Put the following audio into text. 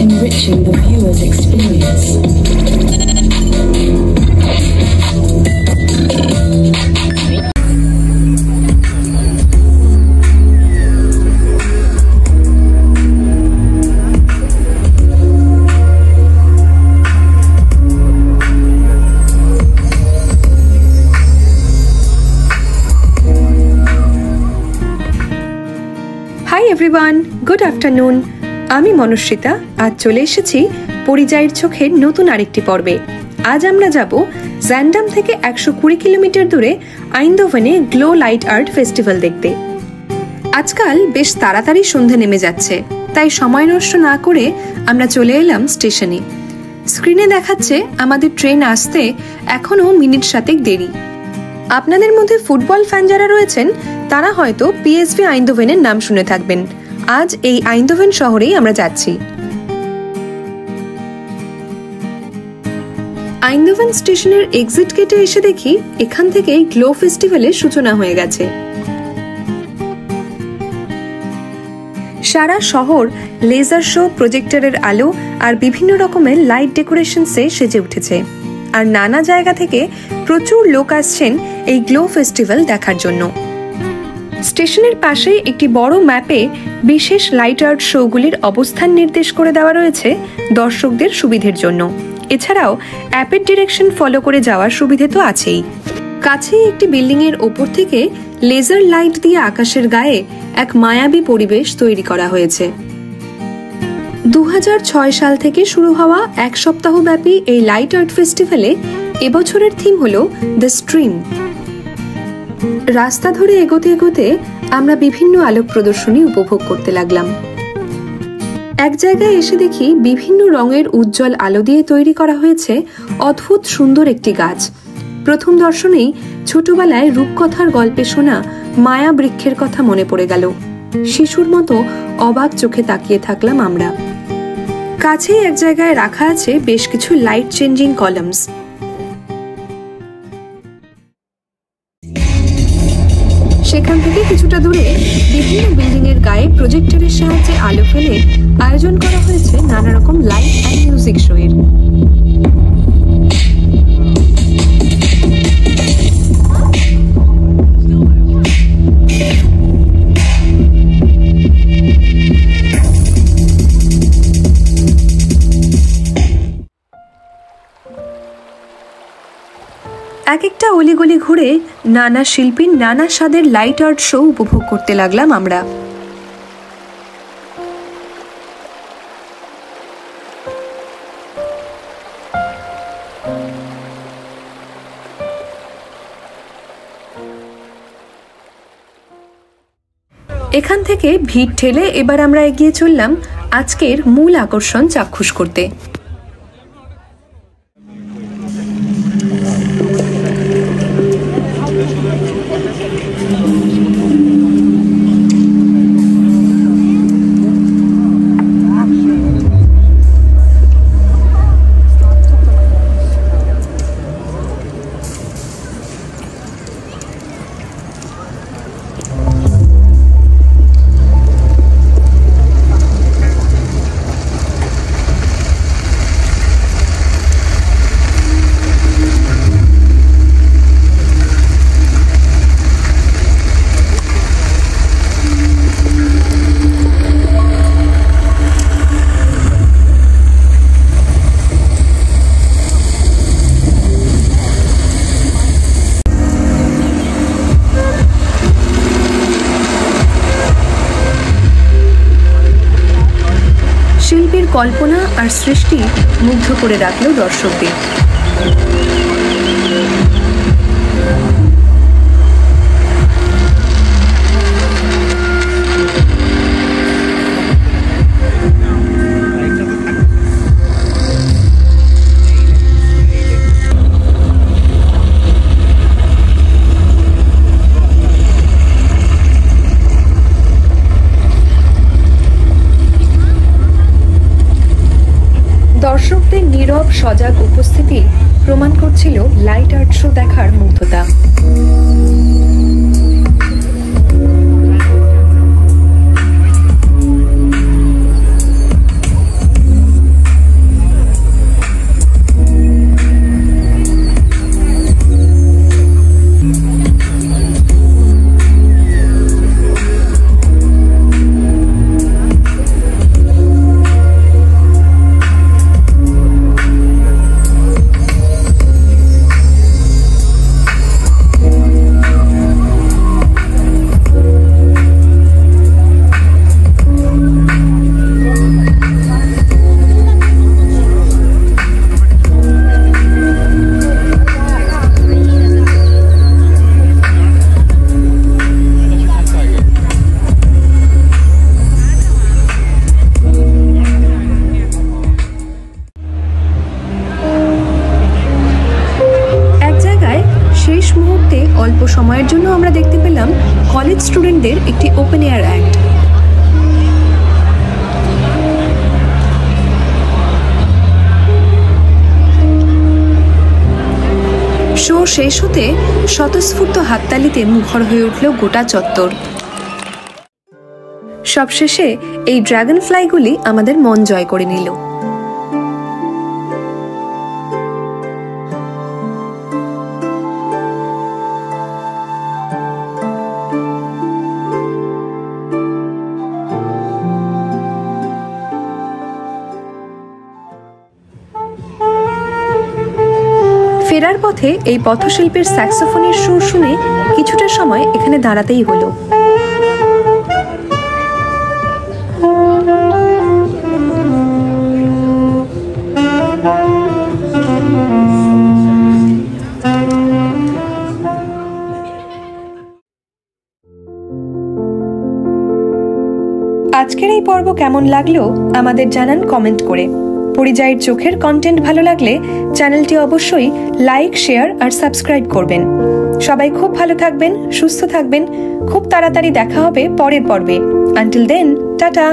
enriching the viewer's experience. Hi everyone, good afternoon. আমি মনুশ্রিতা আজ চলে এসেছি পরিযায়ীর চোখের নতুন আরেকটি পর্বে। আজ আমরা যাব জ্যান্ডাম থেকে 120 কিলোমিটার দূরে আইন্দোভেনে গ্লো লাইট আর্ট ফেস্টিভ্যাল দেখতে। আজকাল বেশ তাড়াতাড়ি সন্ধে নেমে যাচ্ছে, তাই সময় নষ্ট না করে আমরা চলে এলাম স্টেশনে। স্ক্রিনে দেখাচ্ছে আমাদের ট্রেন আসতে এখনো মিনিট 7 দেরি। আপনাদের মধ্যে ফুটবল ফ্যান যারা রয়েছেন তারা হয়তো পিএসভি আইন্দোভেনের নাম শুনে থাকবেন। আজ এই আইন্দোভেন শহরেই আমরা যাচ্ছি। আইন্দোভেন স্টেশনের এক্সিট গেটে এসে দেখি এখান থেকেই গ্লো ফেস্টিভ্যালের সূচনা হয়ে গেছে। সারা শহর লেজার শো, প্রজেক্টরের আলো আর বিভিন্ন রকমের লাইট ডেকোরেশনসে সেজে উঠেছে। আর নানা জায়গা থেকে প্রচুর লোক আসছেন এই গ্লো ফেস্টিভ্যাল দেখার জন্য। স্টেশনের পাশে একটি বড় ম্যাপে বিশেষ লাইট আর্ট শোগুলির অবস্থান নির্দেশ করে দেওয়া রয়েছে দর্শকদের সুবিধের জন্য। এছাড়াও অ্যাপের ডিরেকশন ফলো করে যাওয়ার সুবিধে তো আছেই। কাছেই একটি বিল্ডিং এর ওপর থেকে লেজার লাইট দিয়ে আকাশের গায়ে এক মায়াবী পরিবেশ তৈরি করা হয়েছে। 2006 সাল থেকে শুরু হওয়া এক সপ্তাহ ব্যাপী এই লাইট আর্ট ফেস্টিভ্যালে এবছরের থিম হলো দ্য স্ট্রিম। রাস্তা ধরে এগোতে এগোতে আমরা বিভিন্ন আলোক প্রদর্শনী উপভোগ করতে লাগলাম। এক জায়গায় এসে দেখি বিভিন্ন রঙের উজ্জ্বল আলো দিয়ে তৈরি করা হয়েছে অদ্ভুত সুন্দর একটি গাছ। প্রথম দর্শনেই ছোটবেলায় রূপকথার গল্পে শোনা মায়া বৃক্ষের কথা মনে পড়ে গেল। শিশুর মতো অবাক চোখে তাকিয়ে থাকলাম আমরা। কাছেই এক জায়গায় রাখা আছে বেশ কিছু লাইট চেঞ্জিং কলামস। সেখান থেকে কিছুটা দূরে বিভিন্ন বিল্ডিং এর গায়ে প্রজেক্টরের সাহায্যে আলো ফেলে আয়োজন করা হয়েছে নানা রকম লাইট অ্যান্ড মিউজিক শো এর। এক একটা অলিগলি ঘুরে নানা শিল্পীর নানা স্বাদের লাইট আর্ট শো উপভোগ করতে লাগলাম আমরা। এখান থেকে ভিড় ঠেলে এবার আমরা এগিয়ে চললাম আজকের মূল আকর্ষণ চাক্ষুষ করতে। শিল্পীর কল্পনা আর সৃষ্টি মুগ্ধ করে রাখল দর্শকদের। দর্শকদের নীরব সজাগ উপস্থিতি প্রমাণ করছিল লাইট আর্ট শো দেখার মুগ্ধতা। সময়ের জন্য আমরা দেখতে পেলাম কলেজ স্টুডেন্টদের একটি ওপেন এয়ার অ্যাক্ট। শো শেষ হতে স্বতঃস্ফূর্ত হাততালিতে মুখর হয়ে উঠল গোটা চত্বর। সবশেষে এই ড্রাগন ফ্লাইগুলি আমাদের মন জয় করে নিল। ফেরার পথে এই পথশিল্পের স্যাক্সোফোনের সুর শুনে কিছুটা সময় এখানে দাঁড়াতেই হলো। আজকের এই পর্ব কেমন লাগলো আমাদের জানান কমেন্ট করে। পরিযায়ীর চোখের কন্টেন্ট ভালো লাগলে চ্যানেলটি অবশ্যই লাইক, শেয়ার আর সাবস্ক্রাইব করবেন। সবাই খুব ভালো থাকবেন, সুস্থ থাকবেন। খুব তাড়াতাড়ি দেখা হবে পরের পর্বে। Until then, tata.